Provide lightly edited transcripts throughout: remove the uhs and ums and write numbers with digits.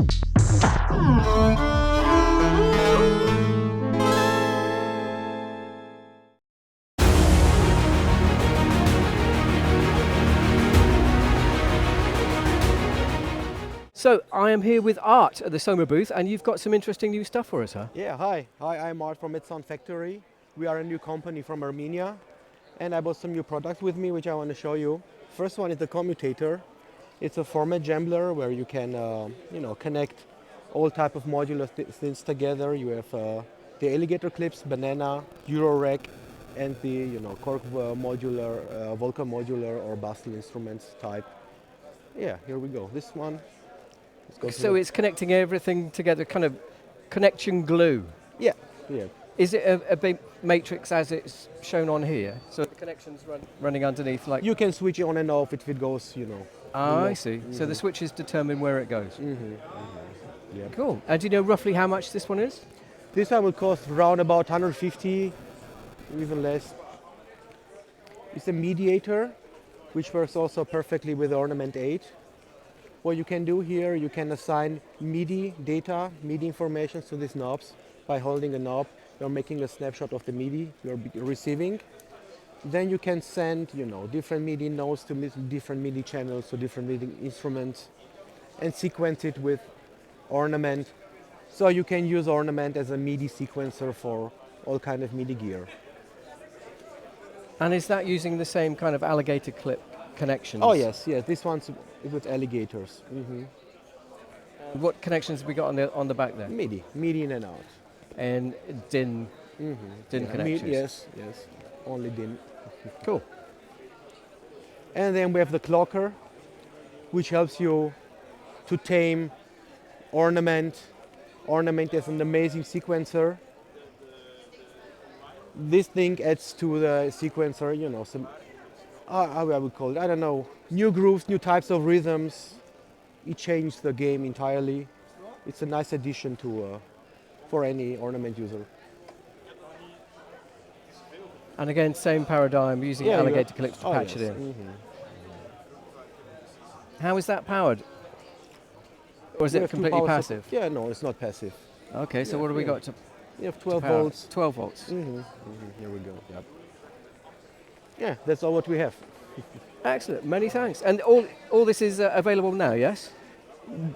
So I am here with Art at the Soma booth, and you've got some interesting new stuff for us, huh? Yeah, hi. Hi, I'm Art from Sound Factory. We are a new company from Armenia, and I brought some new products with me which I want to show you. First one is the Kommutator. It's a format jambler where you can, connect all type of modular things together. You have the alligator clips, banana, Euro rack, and the cork modular, Volca modular or Bastl instruments type. Yeah, here we go. This one. So it's connecting everything together, kind of connection glue. Yeah, yeah. Is it a big matrix as it's shown on here? So the connection's running underneath like... You can switch it on and off if it goes, Ah, I see. So the switches determine where it goes. Yeah. Cool. And do you know roughly how much this one is? This one will cost around about 150, even less. It's a Mediator, which works also perfectly with Ornament 8. What you can do here, you can assign MIDI data, MIDI information to these knobs. By holding a knob, you're making a snapshot of the MIDI you're receiving. Then you can send, different MIDI notes to different MIDI channels, to different MIDI instruments, and sequence it with Ornament. So you can use Ornament as a MIDI sequencer for all kind of MIDI gear. And is that using the same kind of alligator clip connections? Oh yes, yes. This one's with alligators. What connections have we got on the back there? MIDI in and out. And DIN connections? Yes, only DIN. Cool. And then we have the clocker, which helps you to tame Ornament. Ornament is an amazing sequencer. This thing adds to the sequencer, some, how I would call it, I don't know, new grooves, new types of rhythms. It changed the game entirely. It's a nice addition for any Ornament user. And again, same paradigm, using alligator clips to patch it in. How is that powered? Or is it completely passive? Yeah, no, it's not passive. Okay, so what do we got to... You have 12 volts. 12 volts. Here we go. Yep. Yeah, that's all what we have. Excellent, many thanks. And all this is available now, yes?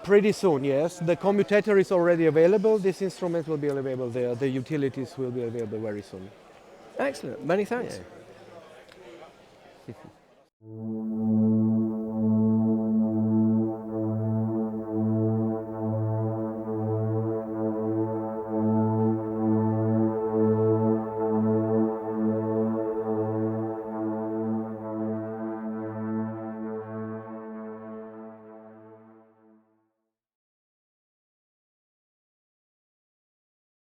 Pretty soon, yes. The Kommutator is already available. This instrument will be available there. The utilities will be available very soon. Excellent, many thanks. Yeah.